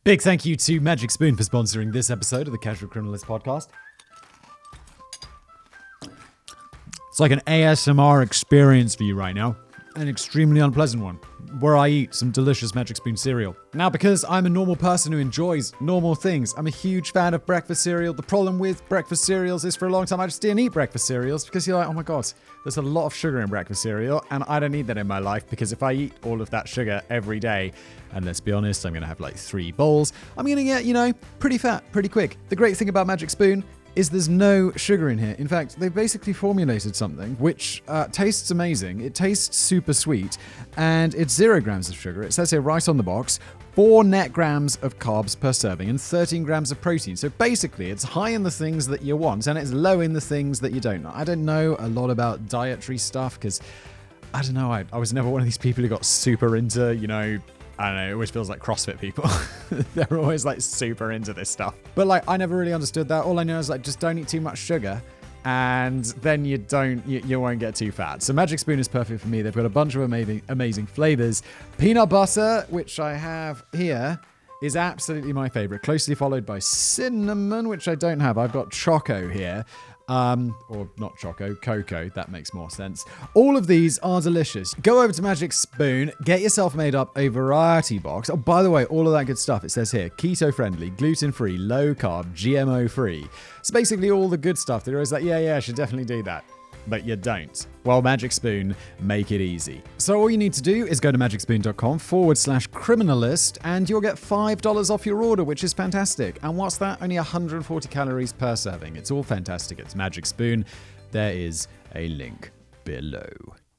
Big thank you to Magic Spoon for sponsoring this episode of the Casual Criminalist podcast. It's like an ASMR experience for you right now. An extremely unpleasant one, where I eat some delicious Magic Spoon cereal. Now, because I'm a normal person who enjoys normal things, I'm a huge fan of breakfast cereal. The problem with breakfast cereals is for a long time I just didn't eat breakfast cereals because you're like, oh my god, there's a lot of sugar in breakfast cereal and I don't need that in my life because if I eat all of that sugar every day, and let's be honest, I'm going to have like 3 bowls, I'm going to get, pretty fat pretty quick. The great thing about Magic Spoon is there's no sugar in here. In fact, they've basically formulated something which tastes amazing. It tastes super sweet, and it's 0 grams of sugar. It says here right on the box, 4 net grams of carbs per serving and 13 grams of protein. So basically, it's high in the things that you want, and it's low in the things that you don't. I don't know a lot about dietary stuff, because, I don't know, I was never one of these people who got super into, I don't know, it always feels like CrossFit people. They're always like super into this stuff. But I never really understood that. All I know is just don't eat too much sugar and then you won't get too fat. So Magic Spoon is perfect for me. They've got a bunch of amazing flavors. Peanut butter, which I have here, is absolutely my favorite. Closely followed by cinnamon, which I don't have. I've got Choco here. Or not Choco, Cocoa, that makes more sense. All of these are delicious. Go over to Magic Spoon, get yourself made up a variety box. Oh, by the way, all of that good stuff, it says here, keto-friendly, gluten-free, low-carb, GMO-free. So basically all the good stuff. They're always like, yeah, I should definitely do that. But you don't. Well, Magic Spoon make it easy. So all you need to do is go to magicspoon.com/criminalist and you'll get $5 off your order, which is fantastic. And what's that? Only 140 calories per serving. It's all fantastic. It's Magic Spoon. There is a link below.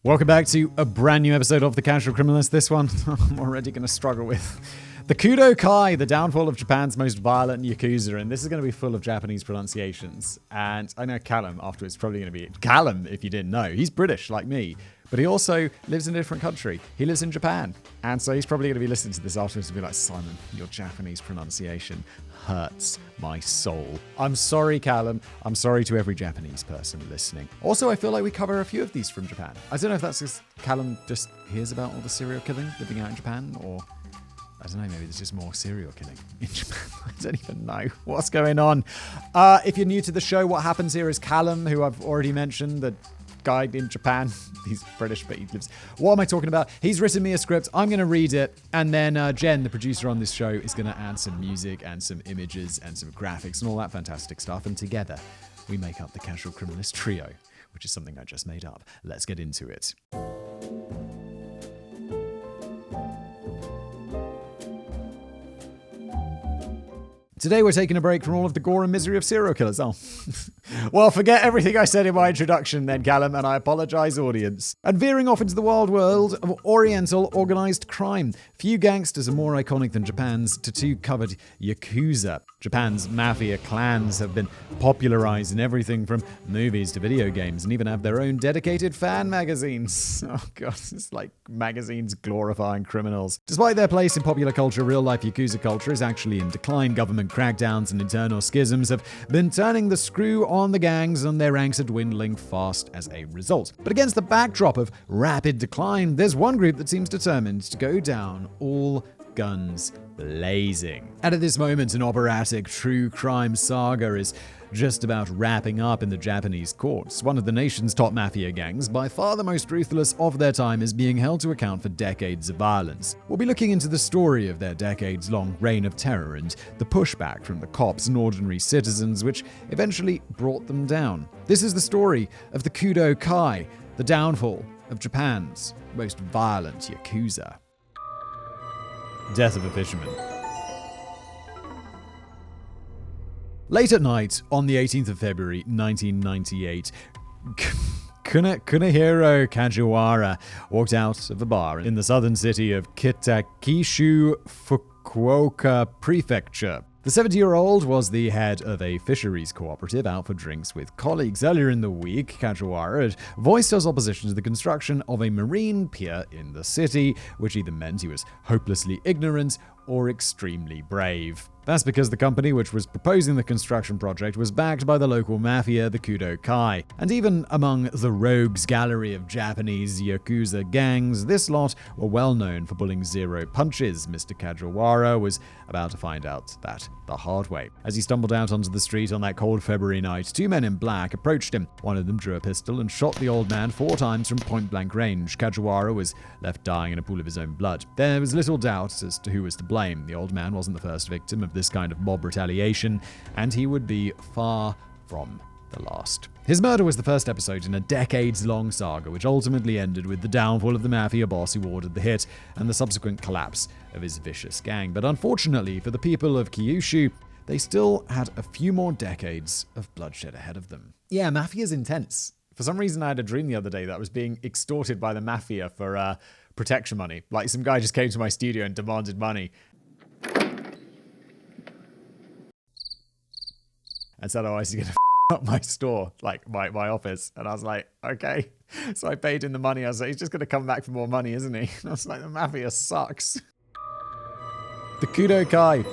Welcome back to a brand new episode of The Casual Criminalist. This one I'm already going to struggle with. The Kudō-kai, the downfall of Japan's most violent Yakuza, and this is going to be full of Japanese pronunciations. And I know Callum afterwards probably going to be... Callum, if you didn't know, he's British like me, but he also lives in a different country. He lives in Japan. And so he's probably going to be listening to this afterwards and be like, Simon, your Japanese pronunciation hurts my soul. I'm sorry, Callum. I'm sorry to every Japanese person listening. Also, I feel like we cover a few of these from Japan. I don't know if that's because Callum just hears about all the serial killing living out in Japan, or... I don't know, maybe there's just more serial killing in Japan. I don't even know what's going on. If you're new to the show, what happens here is Callum, who I've already mentioned, the guy in Japan. He's British, but he lives... What am I talking about? He's written me a script. I'm going to read it. And then Jen, the producer on this show, is going to add some music and some images and some graphics and all that fantastic stuff. And together, we make up the Casual Criminalist Trio, which is something I just made up. Let's get into it. Today we're taking a break from all of the gore and misery of serial killers. Oh. Well, forget everything I said in my introduction then, Callum, and I apologize, audience. And veering off into the wild world of Oriental organized crime. Few gangsters are more iconic than Japan's tattoo-covered Yakuza. Japan's mafia clans have been popularized in everything from movies to video games and even have their own dedicated fan magazines. Oh god, it's like magazines glorifying criminals. Despite their place in popular culture, real-life Yakuza culture is actually in decline. Government crackdowns and internal schisms have been turning the screw on the gangs, and their ranks are dwindling fast as a result. But against the backdrop of rapid decline, there's one group that seems determined to go down all guns blazing. And at this moment, an operatic true crime saga is just about wrapping up in the Japanese courts. One of the nation's top mafia gangs, by far the most ruthless of their time, is being held to account for decades of violence. We'll be looking into the story of their decades-long reign of terror and the pushback from the cops and ordinary citizens, which eventually brought them down. This is the story of the Kudō-kai, the downfall of Japan's most violent Yakuza. Death of a fisherman. Late at night, on the 18th of February, 1998, Kunihiro Kajiwara walked out of a bar in the southern city of Kitakishu, Fukuoka Prefecture. The 70-year-old was the head of a fisheries cooperative out for drinks with colleagues. Earlier in the week, Kajiwara had voiced his opposition to the construction of a marine pier in the city, which either meant he was hopelessly ignorant or extremely brave. That's because the company which was proposing the construction project was backed by the local mafia, the Kudō-kai. And even among the rogues gallery of Japanese Yakuza gangs, this lot were well known for pulling zero punches. Mr. Kajiwara was about to find out that the hard way. As he stumbled out onto the street on that cold February night, two men in black approached him. One of them drew a pistol and shot the old man 4 times from point-blank range. Kajiwara was left dying in a pool of his own blood. There was little doubt as to who was to blame. The old man wasn't the first victim of this kind of mob retaliation, and he would be far from the last. His murder was the first episode in a decades-long saga, which ultimately ended with the downfall of the mafia boss who ordered the hit and the subsequent collapse of his vicious gang. But unfortunately for the people of Kyushu, they still had a few more decades of bloodshed ahead of them. Yeah, mafia's intense. For some reason, I had a dream the other day that I was being extorted by the mafia for protection money. Like, some guy just came to my studio and demanded money. And said, oh, he's going to up my store, like my office. And I was like, okay. So I paid him the money. I was like, he's just going to come back for more money, isn't he? And I was like, the mafia sucks. The Kudō-kai.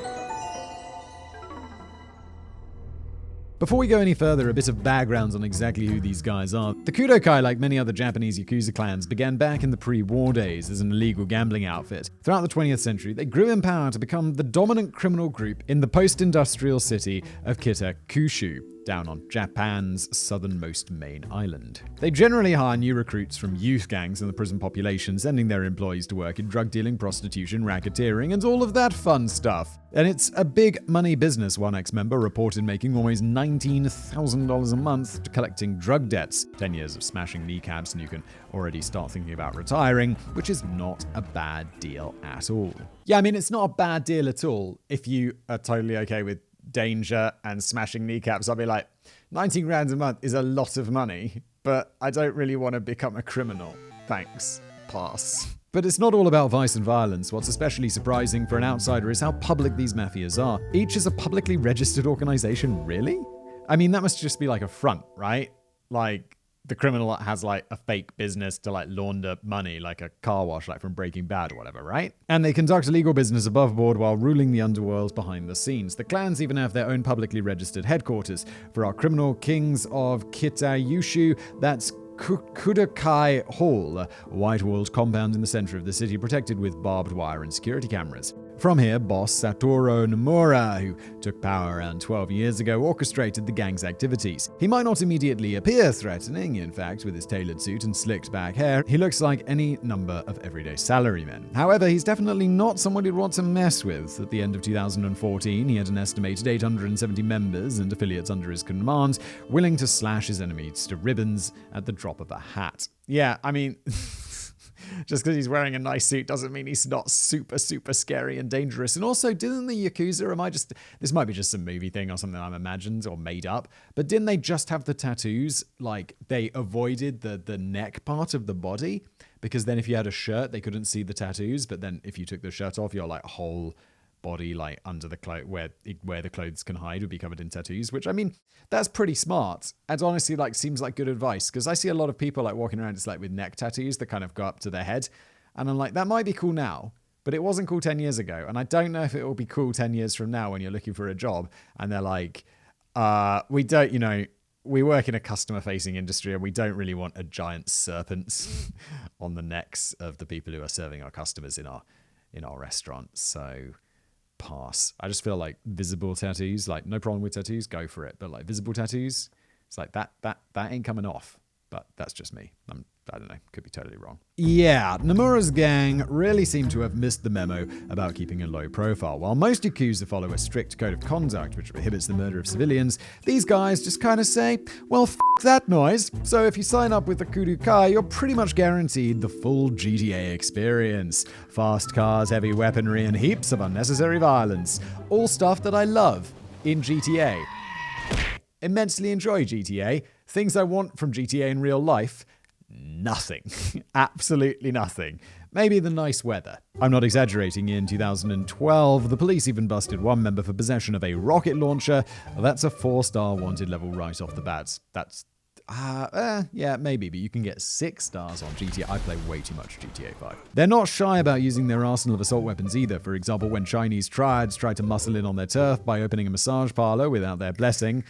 Before we go any further, a bit of background on exactly who these guys are. The Kudō-kai, like many other Japanese Yakuza clans, began back in the pre-war days as an illegal gambling outfit. Throughout the 20th century, they grew in power to become the dominant criminal group in the post-industrial city of Kitakyushu, down on Japan's southernmost main island. They generally hire new recruits from youth gangs in the prison population, sending their employees to work in drug dealing, prostitution, racketeering, and all of that fun stuff. And it's a big money business. One ex-member reported making almost $19,000 a month to collecting drug debts. 10 years of smashing kneecaps and you can already start thinking about retiring, which is not a bad deal at all. Yeah, I mean, it's not a bad deal at all if you are totally okay with danger and smashing kneecaps. I'll be like, 19 grand a month is a lot of money, but I don't really want to become a criminal. Thanks. Pass. But it's not all about vice and violence. What's especially surprising for an outsider is how public these mafias are. Each is a publicly registered organization, really? I mean, that must just be like a front, right? Like, the criminal has like a fake business to like launder money, like a car wash, like from Breaking Bad or whatever, right? And they conduct illegal business above board while ruling the underworld behind the scenes. The clans even have their own publicly registered headquarters. For our criminal kings of Kitayushu, that's Kudō-kai Hall, a white-walled compound in the center of the city protected with barbed wire and security cameras. From here, boss Satoru Nomura, who took power around 12 years ago, orchestrated the gang's activities. He might not immediately appear threatening. In fact, with his tailored suit and slicked back hair, he looks like any number of everyday salarymen. However, he's definitely not someone you'd want to mess with. At the end of 2014, he had an estimated 870 members and affiliates under his command, willing to slash his enemies to ribbons at the drop of a hat. Yeah, I mean... Just because he's wearing a nice suit doesn't mean he's not super, super scary and dangerous. And also, didn't the Yakuza, this might be just some movie thing or something I'm imagined or made up, but didn't they just have the tattoos? Like, they avoided the neck part of the body? Because then if you had a shirt, they couldn't see the tattoos, but then if you took the shirt off, your like whole body, like under the clothes, where the clothes can hide, would be covered in tattoos, which, I mean, that's pretty smart. And honestly, like, seems like good advice, because I see a lot of people like walking around just like with neck tattoos that kind of go up to their head, and I'm like, that might be cool now, but it wasn't cool 10 years ago, and I don't know if it will be cool 10 years from now when you're looking for a job and they're like, we don't, we work in a customer-facing industry and we don't really want a giant serpent on the necks of the people who are serving our customers in our restaurants. So pass. I just feel like visible tattoos, like, no problem with tattoos, go for it. But like visible tattoos, it's like that ain't coming off. But that's just me. I don't know, could be totally wrong. Yeah, Nomura's gang really seem to have missed the memo about keeping a low profile. While most Yakuza follow a strict code of conduct which prohibits the murder of civilians, these guys just kind of say, well, f*** that noise. So if you sign up with the Kudō-kai, you're pretty much guaranteed the full GTA experience. Fast cars, heavy weaponry, and heaps of unnecessary violence. All stuff that I love in GTA. Immensely enjoy GTA. Things I want from GTA in real life. Nothing. Absolutely nothing. Maybe the nice weather. I'm not exaggerating. In 2012, the police even busted one member for possession of a rocket launcher. That's a 4-star wanted level right off the bat. Yeah, maybe, but you can get 6 stars on GTA. I play way too much GTA 5. They're not shy about using their arsenal of assault weapons either. For example, when Chinese triads tried to muscle in on their turf by opening a massage parlor without their blessing.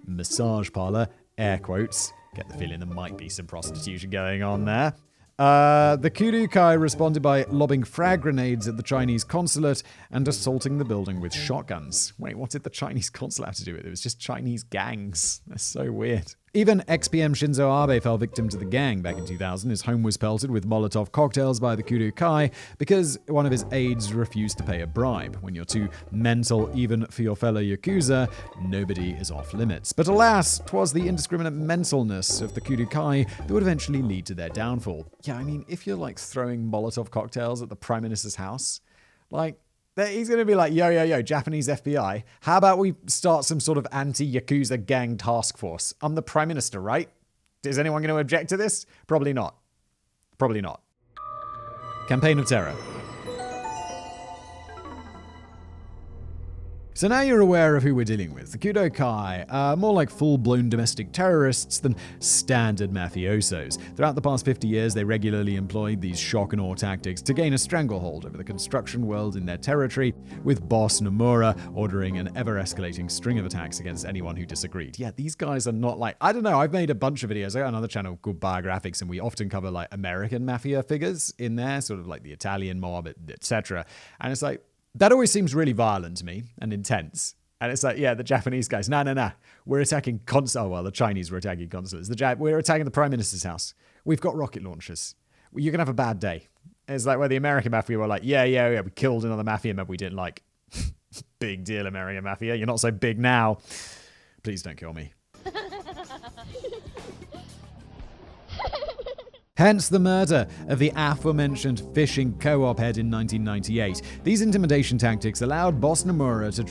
Massage parlor, air quotes. Get the feeling there might be some prostitution going on there. The Kudō-kai responded by lobbing frag grenades at the Chinese consulate and assaulting the building with shotguns. Wait, what did the Chinese consulate have to do with it? It was just Chinese gangs. That's so weird. Even ex-PM Shinzo Abe fell victim to the gang back in 2000. His home was pelted with Molotov cocktails by the Kudō-kai because one of his aides refused to pay a bribe. When you're too mental even for your fellow Yakuza, nobody is off limits. But alas, 'twas the indiscriminate mentalness of the Kudō-kai that would eventually lead to their downfall. Yeah, I mean, if you're like throwing Molotov cocktails at the Prime Minister's house, like, he's going to be like, yo, Japanese FBI, how about we start some sort of anti-Yakuza gang task force? I'm the Prime Minister, right? Is anyone going to object to this? Probably not. Probably not. Campaign of Terror. So now you're aware of who we're dealing with. The Kudō-kai are more like full-blown domestic terrorists than standard mafiosos. Throughout the past 50 years, they regularly employed these shock and awe tactics to gain a stranglehold over the construction world in their territory, with boss Nomura ordering an ever-escalating string of attacks against anyone who disagreed. Yeah, these guys are not like... I don't know, I've made a bunch of videos. I got another channel called Biographics, and we often cover like American mafia figures in there, sort of like the Italian mob, etc. And it's like, that always seems really violent to me and intense. And it's like, yeah, the Japanese guys, no. We're attacking the Chinese were attacking consulates. We're attacking the Prime Minister's house. We've got rocket launchers. You're going to have a bad day. It's like where the American mafia were like, yeah, we killed another mafia member we didn't like. Big deal, American mafia. You're not so big now. Please don't kill me. Hence the murder of the aforementioned fishing co-op head in 1998. These intimidation tactics allowed boss Nomura to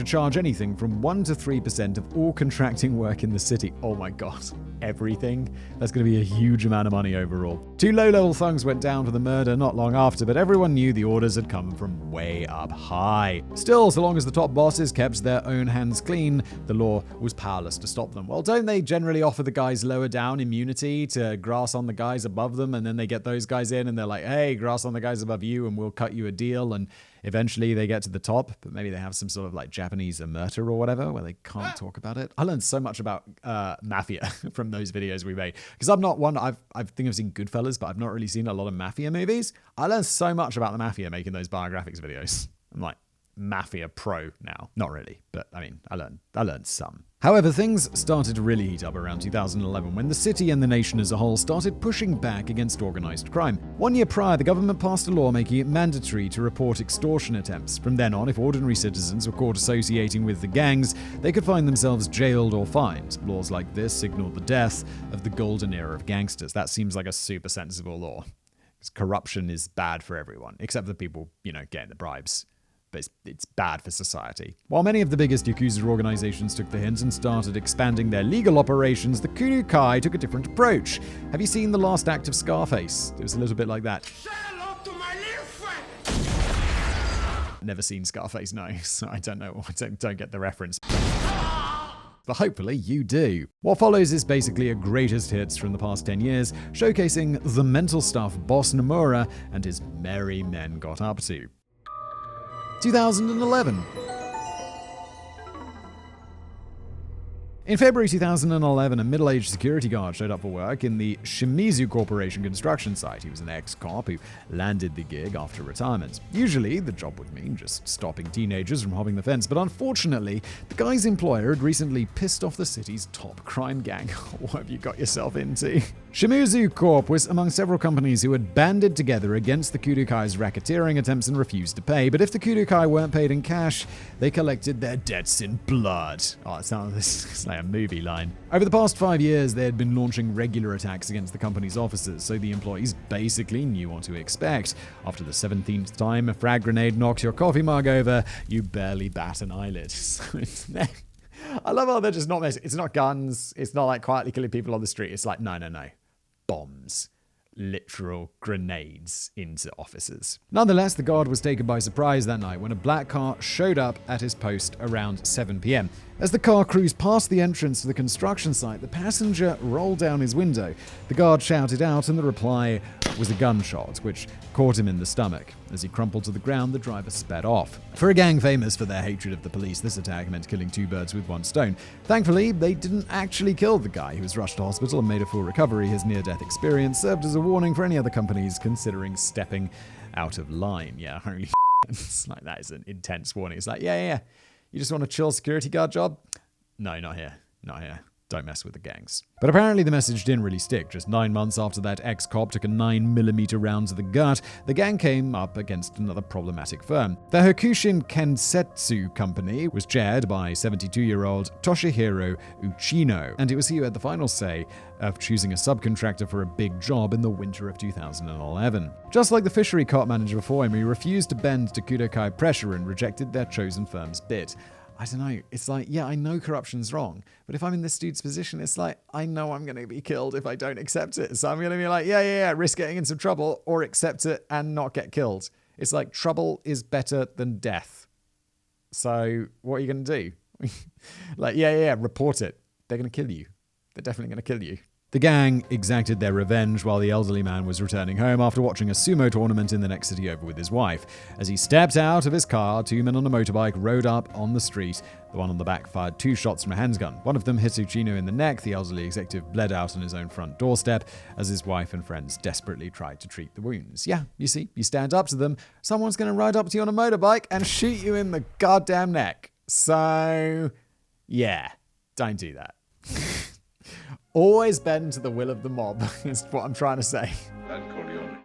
charge anything from 1 to 3% of all contracting work in the city. Oh my god. Everything? That's going to be a huge amount of money overall. 2 low-level thugs went down for the murder not long after, but everyone knew the orders had come from way up high. Still, so long as the top bosses kept their own hands clean, the law was powerless to stop them. Well, don't they generally offer the guys lower down immunity to grass on the guys above them, and then they get those guys in and they're like, hey, grass on the guys above you and we'll cut you a deal, and eventually they get to the top, but maybe they have some sort of like Japanese omerta or whatever where they can't talk about it. I learned so much about mafia from those videos we made, because I'm not one, I think I've seen Goodfellas, but I've not really seen a lot of mafia movies. I learned so much about the mafia making those biographics videos. I'm like mafia pro now. Not really, but I mean, I learned some. However, things started to really heat up around 2011 when the city and the nation as a whole started pushing back against organized crime. 1 year prior, the government passed a law making it mandatory to report extortion attempts. From then on, if ordinary citizens were caught associating with the gangs, they could find themselves jailed or fined. Laws like this signaled the death of the golden era of gangsters. That seems like a super sensible law. Because corruption is bad for everyone, except for the people, getting the bribes. But it's bad for society. While many of the biggest Yakuza organizations took the hint and started expanding their legal operations, the Kudō-kai took a different approach. Have you seen the last act of Scarface? It was a little bit like that. Say hello to my little friend! Never seen Scarface, no, so I don't know. I don't get the reference. But hopefully you do. What follows is basically a greatest hits from the past 10 years, showcasing the mental stuff boss Nomura and his merry men got up to. 2011. In February 2011, a middle-aged security guard showed up for work in the Shimizu Corporation construction site. He was an ex-cop who landed the gig after retirement. Usually, the job would mean just stopping teenagers from hopping the fence, but unfortunately, the guy's employer had recently pissed off the city's top crime gang. What have you got yourself into? Shimizu Corp was among several companies who had banded together against the Kudō-kai's racketeering attempts and refused to pay, but if the Kudō-kai weren't paid in cash, they collected their debts in blood. Oh, it sounds like a movie line. Over the past 5 years, they had been launching regular attacks against the company's officers, so the employees basically knew what to expect. After the 17th time a frag grenade knocks your coffee mug over, you barely bat an eyelid. I love how they're just not messing. It's not guns. It's not like quietly killing people on the street. It's like, no. Bombs. literal grenades into officers. Nonetheless, the guard was taken by surprise that night when a black car showed up at his post around 7 p.m. As the car cruised past the entrance to the construction site, the passenger rolled down his window. The guard shouted out, and the reply was a gunshot, which caught him in the stomach. As he crumpled to the ground, the driver sped off. For a gang famous for their hatred of the police, this attack meant killing 2 birds with 1 stone. Thankfully, they didn't actually kill the guy, who was rushed to hospital and made a full recovery. His near-death experience served as a warning for any other companies considering stepping out of line. Yeah, holy it's like, that is an intense warning. It's like, yeah. You just want a chill security guard job? No, not here. Not here. Don't mess with the gangs. But apparently the message didn't really stick. Just 9 months after that ex-cop took a 9mm round to the gut, the gang came up against another problematic firm. The Hokushin Kensetsu Company was chaired by 72-year-old Toshihiro Uchino, and it was he who had the final say of choosing a subcontractor for a big job in the winter of 2011. Just like the fishery cop manager before him, he refused to bend to Kudō-kai pressure and rejected their chosen firm's bid. I don't know. It's like, yeah, I know corruption's wrong, but if I'm in this dude's position, it's like, I know I'm going to be killed if I don't accept it. So I'm going to be like, yeah, risk getting in some trouble or accept it and not get killed. It's like trouble is better than death. So what are you going to do? Like, yeah, report it. They're going to kill you. They're definitely going to kill you. The gang exacted their revenge while the elderly man was returning home after watching a sumo tournament in the next city over with his wife. As he stepped out of his car, 2 men on a motorbike rode up on the street. The one on the back fired 2 shots from a handgun. One of them hit Uchino in the neck. The elderly executive bled out on his own front doorstep as his wife and friends desperately tried to treat the wounds. Yeah, you see, you stand up to them, someone's going to ride up to you on a motorbike and shoot you in the goddamn neck. So, yeah, don't do that. Always bend to the will of the mob, is what I'm trying to say.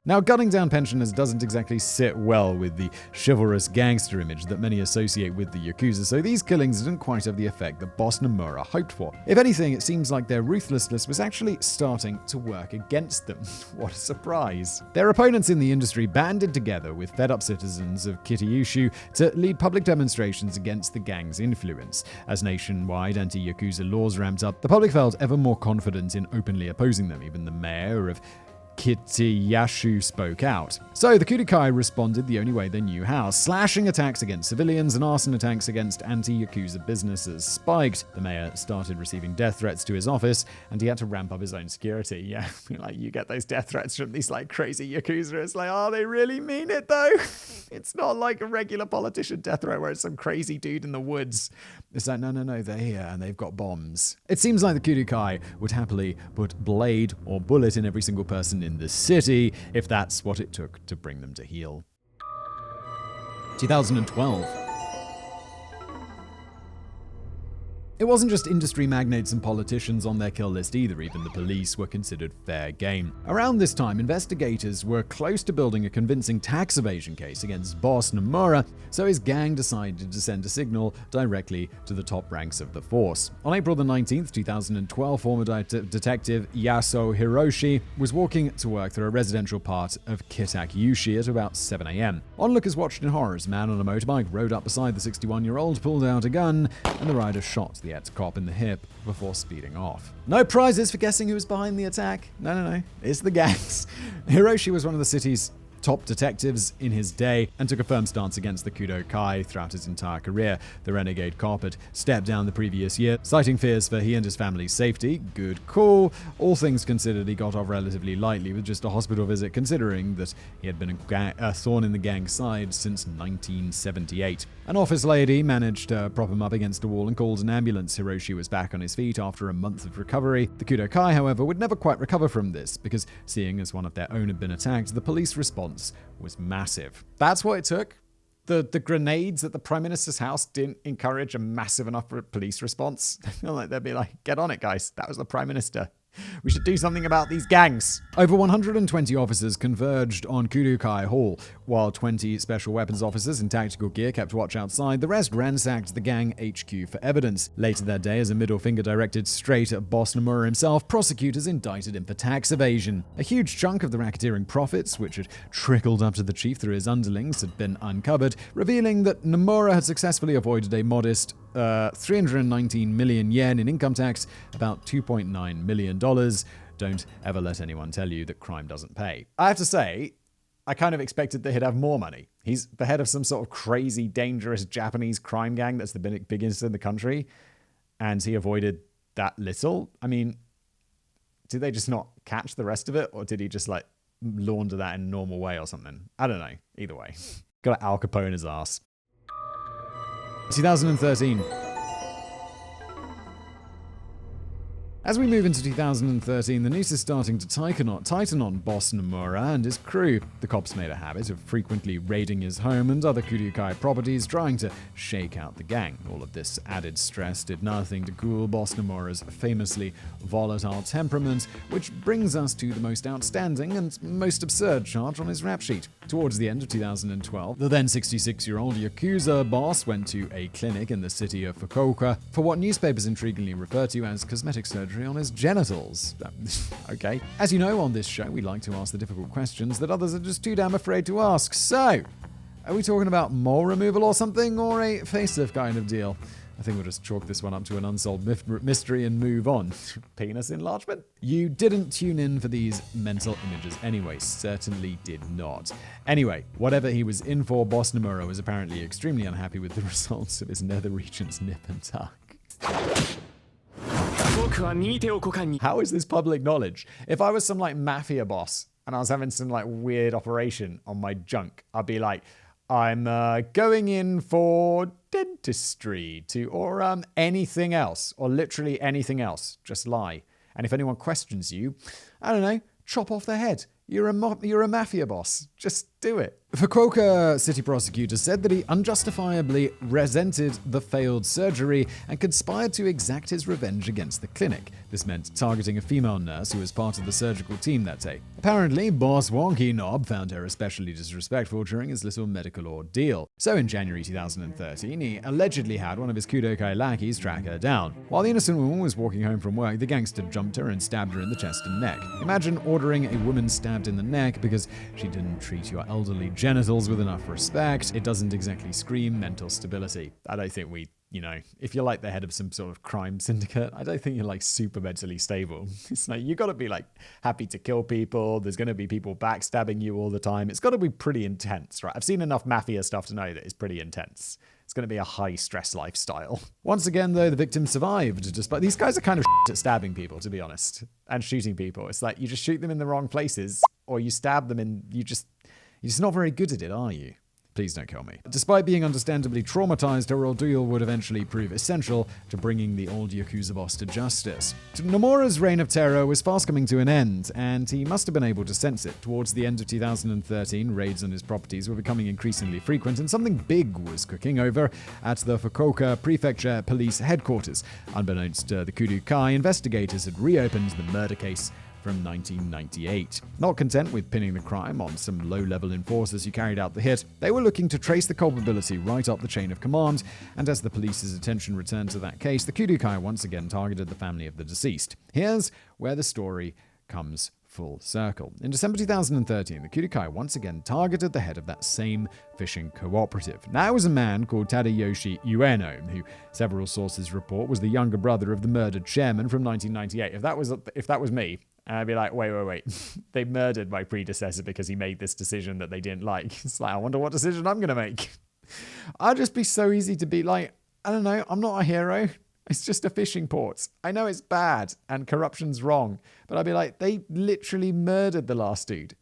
Now, gunning down pensioners doesn't exactly sit well with the chivalrous gangster image that many associate with the Yakuza, so these killings didn't quite have the effect that boss Nomura hoped for. If anything, it seems like their ruthlessness was actually starting to work against them. What a surprise. Their opponents in the industry banded together with fed-up citizens of Kitayushu to lead public demonstrations against the gang's influence. As nationwide anti-Yakuza laws ramped up, the public felt ever more confident in openly opposing them. Even the mayor of Kitayashu spoke out. So the Kudō-kai responded the only way they knew how. Slashing attacks against civilians and arson attacks against anti-Yakuza businesses spiked. The mayor started receiving death threats to his office, and he had to ramp up his own security. Yeah, like you get those death threats from these like crazy Yakuza. It's like, oh, they really mean it though? It's not like a regular politician death threat where it's some crazy dude in the woods. It's like, no, they're here and they've got bombs. It seems like the Kudō-kai would happily put blade or bullet in every single person in the city if that's what it took to bring them to heel. 2012. It wasn't just industry magnates and politicians on their kill list either. Even the police were considered fair game. Around this time, investigators were close to building a convincing tax evasion case against boss Nomura, so his gang decided to send a signal directly to the top ranks of the force. On April the 19th, 2012, former detective Yasuo Hiroshi was walking to work through a residential part of Kitakyushi at about 7 a.m. Onlookers watched in horror as a man on a motorbike rode up beside the 61-year-old, pulled out a gun, and the rider shot the ex-cop in the hip before speeding off. No prizes for guessing who was behind the attack. No. It's the gangs. Hiroshi was one of the city's top detectives in his day and took a firm stance against the Kudō-kai throughout his entire career. The renegade cop had stepped down the previous year, citing fears for he and his family's safety. Good call. All things considered, he got off relatively lightly with just a hospital visit, considering that he had been a thorn in the gang's side since 1978. An office lady managed to prop him up against a wall and called an ambulance. Hiroshi was back on his feet after a month of recovery. The Kudō-kai, however, would never quite recover from this, because seeing as one of their own had been attacked, the police response was massive. That's what it took. The grenades at the Prime Minister's house didn't encourage a massive enough police response. They'd be like, get on it, guys. That was the Prime Minister. We should do something about these gangs. Over 120 officers converged on Kudō-kai Hall, while 20 special weapons officers in tactical gear kept watch outside. The rest ransacked the gang HQ for evidence. Later that day, as a middle finger directed straight at boss Nomura himself, prosecutors indicted him for tax evasion. A huge chunk of the racketeering profits, which had trickled up to the chief through his underlings, had been uncovered, revealing that Nomura had successfully avoided a modest 319 million yen in income tax, about $2.9 million, Don't ever let anyone tell you that crime doesn't pay. I have to say, I kind of expected that he'd have more money. He's the head of some sort of crazy, dangerous Japanese crime gang that's the biggest in the country, and he avoided that little. I mean, did they just not catch the rest of it, or did he just like launder that in a normal way or something? I don't know. Either way. Got Al Capone his ass. 2013. As we move into 2013, the news is starting to tighten on boss Nomura and his crew. The cops made a habit of frequently raiding his home and other Kudō-kai properties, trying to shake out the gang. All of this added stress did nothing to cool boss Nomura's famously volatile temperament, which brings us to the most outstanding and most absurd charge on his rap sheet. Towards the end of 2012, the then 66-year-old Yakuza boss went to a clinic in the city of Fukuoka for what newspapers intriguingly refer to as cosmetic surgery on his genitals. Okay. As you know, on this show, we like to ask the difficult questions that others are just too damn afraid to ask. So, are we talking about mole removal or something, or a facelift kind of deal? I think we'll just chalk this one up to an unsolved mystery and move on. Penis enlargement? You didn't tune in for these mental images anyway. Certainly did not. Anyway, whatever he was in for, boss Nomura was apparently extremely unhappy with the results of his nether region's nip and tuck. How is this public knowledge? If I was some like mafia boss and I was having some like weird operation on my junk, I'd be like, I'm going in for dentistry or anything else, or literally anything else. Just lie. And if anyone questions you, I don't know, chop off their head. You're a mafia boss. Just do it. Fukuoka city prosecutor said that he unjustifiably resented the failed surgery and conspired to exact his revenge against the clinic. This meant targeting a female nurse who was part of the surgical team that day. Apparently, boss Wonky Knob found her especially disrespectful during his little medical ordeal. So in January 2013, he allegedly had one of his Kudō-kai lackeys track her down. While the innocent woman was walking home from work, the gangster jumped her and stabbed her in the chest and neck. Imagine ordering a woman stabbed in the neck because she didn't treat your elderly genitals with enough respect. It doesn't exactly scream mental stability. I don't think if you're like the head of some sort of crime syndicate, I don't think you're like super mentally stable. It's like, you got to be like happy to kill people. There's going to be people backstabbing you all the time. It's got to be pretty intense, right? I've seen enough mafia stuff to know that it's pretty intense. It's going to be a high stress lifestyle. Once again, though, the victim survived. Despite these guys are kind of at stabbing people, to be honest, and shooting people. It's like you just shoot them in the wrong places, or you stab them and you're just not very good at it, are you? Please don't kill me. Despite being understandably traumatized, her ordeal would eventually prove essential to bringing the old Yakuza boss to justice. Nomura's reign of terror was fast coming to an end, and he must have been able to sense it. Towards the end of 2013, raids on his properties were becoming increasingly frequent, and something big was cooking over at the Fukuoka Prefecture Police Headquarters. Unbeknownst to the Kudō-kai, investigators had reopened the murder case from 1998. Not content with pinning the crime on some low-level enforcers who carried out the hit, they were looking to trace the culpability right up the chain of command, and as the police's attention returned to that case, the Kudō-kai once again targeted the family of the deceased. Here's where the story comes full circle. In December 2013, the Kudō-kai once again targeted the head of that same fishing cooperative. Now it was a man called Tadayoshi Ueno, who several sources report was the younger brother of the murdered chairman from 1998. If that was me, I'd be like, wait. They murdered my predecessor because he made this decision that they didn't like. It's like, I wonder what decision I'm going to make. I'd just be so easy to be like, I don't know, I'm not a hero. It's just a fishing port. I know it's bad and corruption's wrong, but I'd be like, they literally murdered the last dude.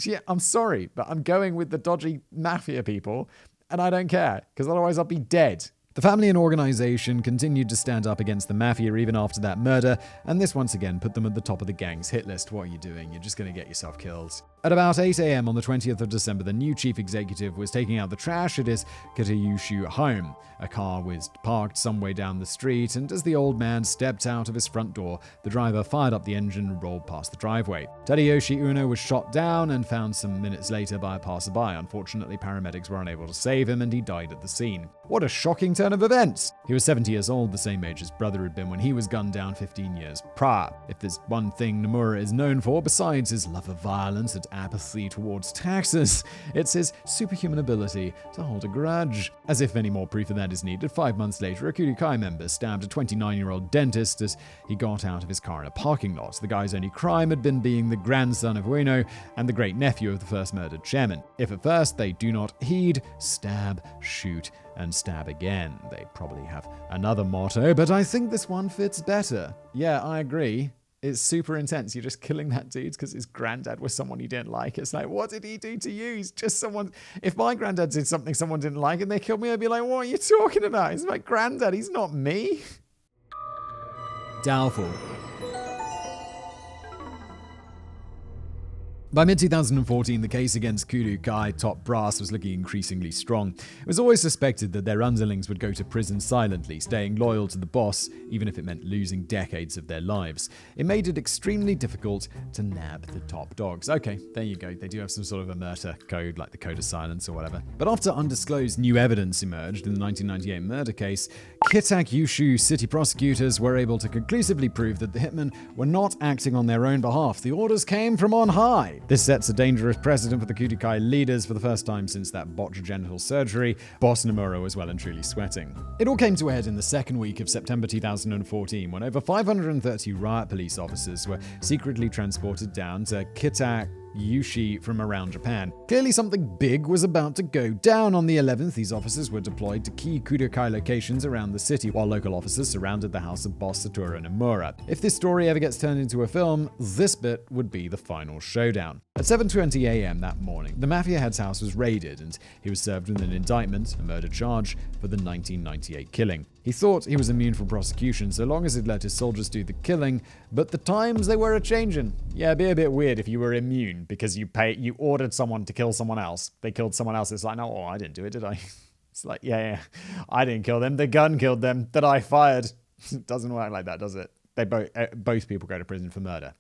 Yeah, I'm sorry, but I'm going with the dodgy mafia people, and I don't care, because otherwise I'll be dead. The family and organization continued to stand up against the mafia even after that murder, and this once again put them at the top of the gang's hit list. What are you doing? You're just going to get yourself killed. At about 8 a.m. on the 20th of December, the new chief executive was taking out the trash at his Kitayushu home. A car was parked some way down the street, and as the old man stepped out of his front door, the driver fired up the engine and rolled past the driveway. Tadayoshi Ueno was shot down and found some minutes later by a passerby. Unfortunately, paramedics were unable to save him, and he died at the scene. What a shocking turn of events! He was 70 years old, the same age his brother had been when he was gunned down 15 years prior. If there's one thing Nomura is known for, besides his love of violence at apathy towards taxes. It's his superhuman ability to hold a grudge. As if any more proof of that is needed, 5 months later, a Kudō-kai member stabbed a 29-year-old dentist as he got out of his car in a parking lot. The guy's only crime had been being the grandson of Ueno and the great-nephew of the first murdered chairman. If at first they do not heed, stab, shoot, and stab again. They probably have another motto, but I think this one fits better. Yeah, I agree. It's super intense. You're just killing that dude because his granddad was someone you didn't like. It's like, what did he do to you? He's just someone. If my granddad did something someone didn't like and they killed me, I'd be like, what are you talking about? He's my granddad. He's not me. Doubtful. By mid-2014, the case against Kudō-kai top brass was looking increasingly strong. It was always suspected that their underlings would go to prison silently, staying loyal to the boss, even if it meant losing decades of their lives. It made it extremely difficult to nab the top dogs. Okay, there you go. They do have some sort of a murder code, like the Code of Silence or whatever. But after undisclosed new evidence emerged in the 1998 murder case, Kitakyushu city prosecutors were able to conclusively prove that the hitmen were not acting on their own behalf. The orders came from on high. This sets a dangerous precedent for the Kudō-kai leaders for the first time since that botched genital surgery. Boss Nomura was well and truly sweating. It all came to a head in the second week of September 2014 when over 530 riot police officers were secretly transported down to Kitakyushu from around Japan. Clearly something big was about to go down. On the 11th, these officers were deployed to key Kudō-kai locations around the city, while local officers surrounded the house of boss Satoru Nomura. If this story ever gets turned into a film, this bit would be the final showdown. At 7:20 a.m. that morning, the mafia head's house was raided and he was served with an indictment, a murder charge, for the 1998 killing. He thought he was immune from prosecution so long as he'd let his soldiers do the killing, but the times they were a-changin'. Yeah, it'd be a bit weird if you were immune because you ordered someone to kill someone else. They killed someone else. It's like, no, I didn't do it, did I? It's like, yeah, I didn't kill them. The gun killed them that I fired. It doesn't work like that, does it? They both people go to prison for murder.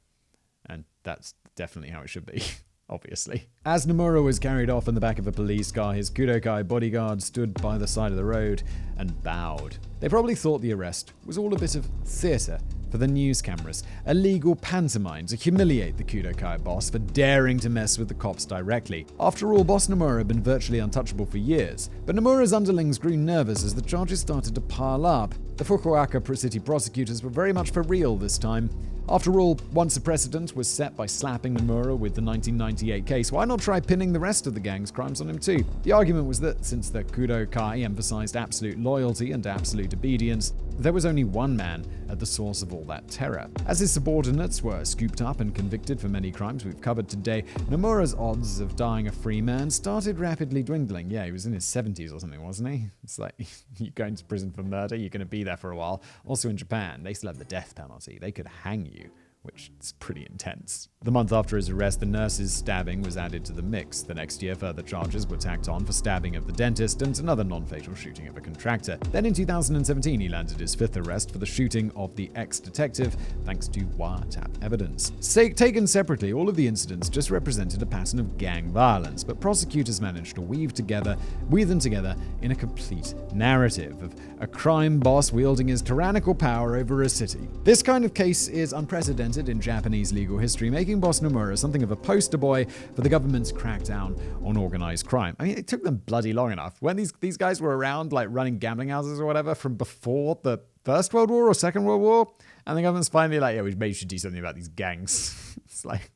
And that's definitely how it should be. Obviously. As Nomura was carried off in the back of a police car, his Kudō-kai bodyguard stood by the side of the road and bowed. They probably thought the arrest was all a bit of theatre for the news cameras, a legal pantomime to humiliate the Kudō-kai boss for daring to mess with the cops directly. After all, boss Nomura had been virtually untouchable for years, but Nomura's underlings grew nervous as the charges started to pile up. The Fukuoka city prosecutors were very much for real this time. After all, once a precedent was set by slapping Nomura with the 1998 case, why not try pinning the rest of the gang's crimes on him too? The argument was that since the Kudō-kai emphasized absolute loyalty and absolute obedience, there was only one man at the source of all that terror. As his subordinates were scooped up and convicted for many crimes we've covered today, Nomura's odds of dying a free man started rapidly dwindling. Yeah, he was in his 70s or something, wasn't he? It's like, you're going to prison for murder, you're going to be there for a while. Also in Japan, they still have the death penalty. They could hang you, which is pretty intense. The month after his arrest, the nurse's stabbing was added to the mix. The next year, further charges were tacked on for stabbing of the dentist and another non-fatal shooting of a contractor. Then in 2017, he landed his fifth arrest for the shooting of the ex-detective, thanks to wiretap evidence. Taken separately, all of the incidents just represented a pattern of gang violence, but prosecutors managed to weave them together in a complete narrative of a crime boss wielding his tyrannical power over a city. This kind of case is unprecedented in Japanese legal history, making Boss Nomura something of a poster boy for the government's crackdown on organized crime. I mean, it took them bloody long enough. When these guys were around, like running gambling houses or whatever, from before the First World War or Second World War, and the government's finally like, yeah, we maybe should do something about these gangs. It's like,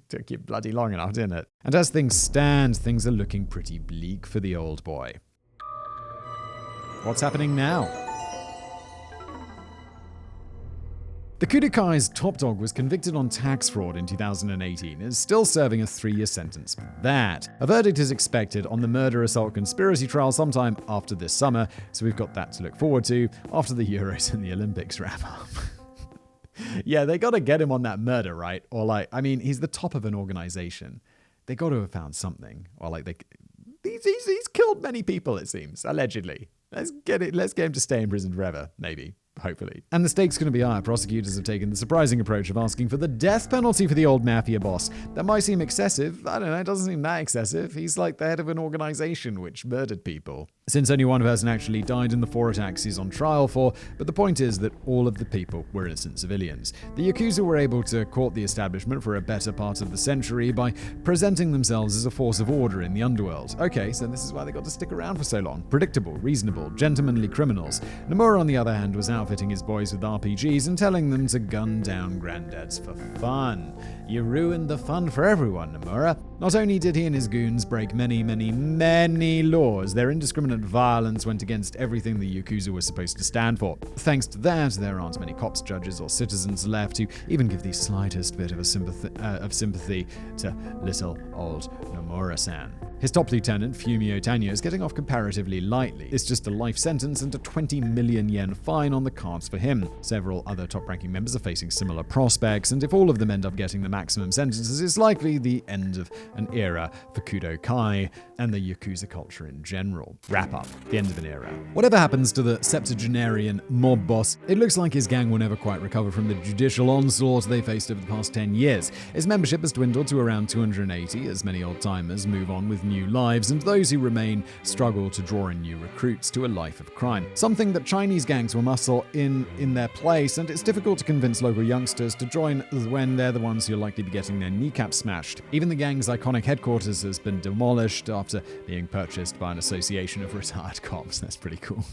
took you bloody long enough, didn't it? And as things stand, things are looking pretty bleak for the old boy. What's happening now? The Kudō-kai's top dog was convicted on tax fraud in 2018 and is still serving a 3-year sentence for that. A verdict is expected on the murder-assault conspiracy trial sometime after this summer, so we've got that to look forward to after the Euros and the Olympics wrap up. Yeah, they gotta get him on that murder, right? Or he's the top of an organization. They gotta have found something. Or he's killed many people, it seems, allegedly. Let's get him to stay in prison forever, maybe. hopefully. And the stakes going to be higher. Prosecutors have taken the surprising approach of asking for the death penalty for the old mafia boss. That might seem excessive. I don't know, it doesn't seem that excessive. He's like the head of an organization which murdered people. Since only one person actually died in the 4 attacks he's on trial for, but the point is that all of the people were innocent civilians. The Yakuza were able to court the establishment for a better part of the century by presenting themselves as a force of order in the underworld. Okay, so this is why they got to stick around for so long. Predictable, reasonable, gentlemanly criminals. Nomura, on the other hand, was outfitting his boys with RPGs and telling them to gun down granddads for fun. You ruined the fun for everyone, Nomura. Not only did he and his goons break many, many, many laws, their indiscriminate violence went against everything the Yakuza was supposed to stand for. Thanks to that, there aren't many cops, judges, or citizens left who even give the slightest bit of sympathy to little old Nomura-san. His top lieutenant, Fumio Tanyo, is getting off comparatively lightly. It's just a life sentence and a 20 million yen fine on the cards for him. Several other top-ranking members are facing similar prospects, and if all of them end up getting the maximum sentences, it's likely the end of an era for Kudō-kai and the Yakuza culture in general. Wrap up. The end of an era. Whatever happens to the septuagenarian mob boss, it looks like his gang will never quite recover from the judicial onslaught they faced over the past 10 years. His membership has dwindled to around 280 as many old-timers move on with new lives, and those who remain struggle to draw in new recruits to a life of crime. Something that Chinese gangs will muscle in their place, and it's difficult to convince local youngsters to join when they're the ones who are likely to be getting their kneecaps smashed. Even the gang's iconic headquarters has been demolished after being purchased by an association of retired cops. That's pretty cool.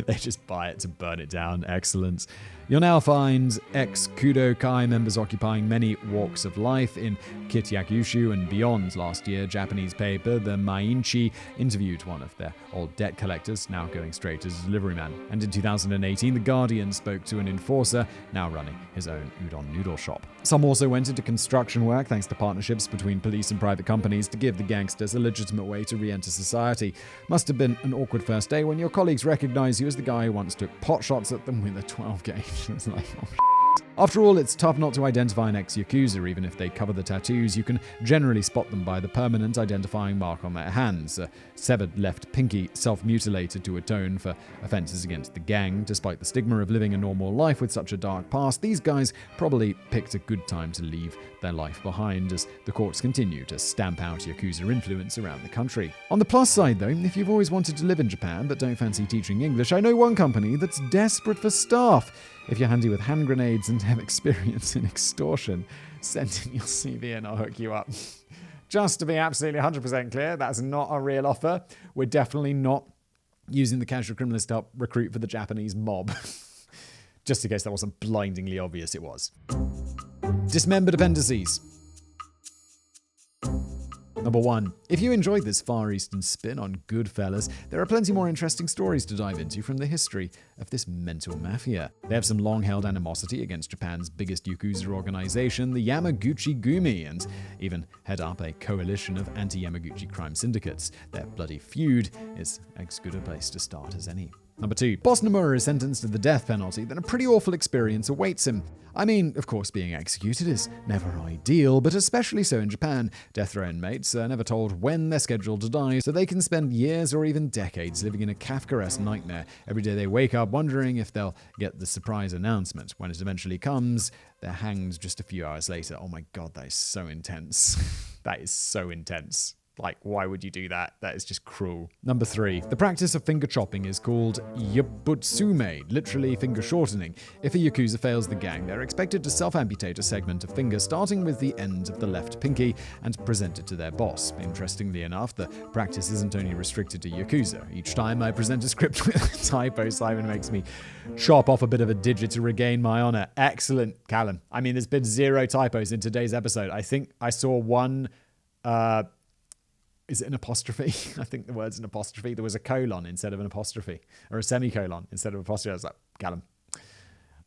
They just buy it to burn it down. Excellent. You'll now find ex-Kudō-kai members occupying many walks of life in Kityakushu and beyond. Last year, Japanese paper The Mainichi interviewed one of their old debt collectors, now going straight as a delivery man. And in 2018, The Guardian spoke to an enforcer, now running his own udon noodle shop. Some also went into construction work thanks to partnerships between police and private companies to give the gangsters a legitimate way to re-enter society. Must have been an awkward first day when your colleagues recognize you as the guy who once took pot shots at them with a 12 gauge. It's like, oh, After all, it's tough not to identify an ex-Yakuza, even if they cover the tattoos. You can generally spot them by the permanent identifying mark on their hands, a severed left pinky self-mutilated to atone for offenses against the gang. Despite the stigma of living a normal life with such a dark past, these guys probably picked a good time to leave their life behind as the courts continue to stamp out Yakuza influence around the country. On the plus side, though, if you've always wanted to live in Japan but don't fancy teaching English, I know one company that's desperate for staff. If you're handy with hand grenades and have experience in extortion, send in your CV and I'll hook you up. Just to be absolutely 100% clear, that's not a real offer. We're definitely not using the casual criminalist to help recruit for the Japanese mob. Just in case that wasn't blindingly obvious, it was. Dismembered appendices. Number 1. If you enjoyed this Far Eastern spin on Goodfellas, there are plenty more interesting stories to dive into from the history of this mental mafia. They have some long-held animosity against Japan's biggest Yakuza organization, the Yamaguchi-gumi, and even head up a coalition of anti-Yamaguchi crime syndicates. Their bloody feud is as good a place to start as any. Number 2. Boss Nomura is sentenced to the death penalty, then a pretty awful experience awaits him. I mean, of course, being executed is never ideal, but especially so in Japan. Death row inmates are never told when they're scheduled to die, so they can spend years or even decades living in a Kafkaesque nightmare. Every day they wake up wondering if they'll get the surprise announcement. When it eventually comes, they're hanged just a few hours later. Oh my god, that is so intense. That is so intense. Like, why would you do that? That is just cruel. Number 3. The practice of finger chopping is called yabutsume, literally finger shortening. If a Yakuza fails the gang, they're expected to self-amputate a segment of finger, starting with the end of the left pinky, and present it to their boss. Interestingly enough, the practice isn't only restricted to Yakuza. Each time I present a script with a typo, Simon makes me chop off a bit of a digit to regain my honor. Excellent, Callum. I mean, there's been 0 typos in today's episode. I think I saw one... Is it an apostrophe? I think the word's an apostrophe. There was a colon instead of an apostrophe, or a semicolon instead of an apostrophe. I was like, Callum,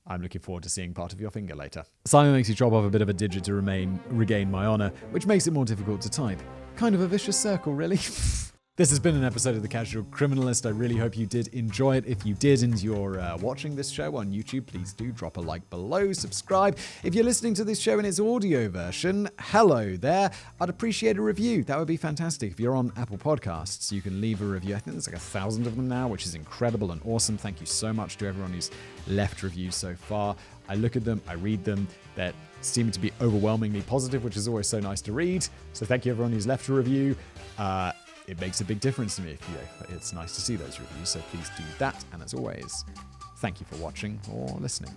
I'm looking forward to seeing part of your finger later. Simon makes you chop off a bit of a digit to regain my honor, which makes it more difficult to type. Kind of a vicious circle, really. This has been an episode of The Casual Criminalist. I really hope you did enjoy it. If you did and you're watching this show on YouTube, please do drop a like below, subscribe. If you're listening to this show in its audio version, hello there. I'd appreciate a review. That would be fantastic. If you're on Apple Podcasts, you can leave a review. I think there's like 1,000 of them now, which is incredible and awesome. Thank you so much to everyone who's left reviews so far. I look at them, I read them. They seem to be overwhelmingly positive, which is always so nice to read. So thank you everyone who's left a review. It makes a big difference to me. It's nice to see those reviews, so please do that. And as always, thank you for watching or listening.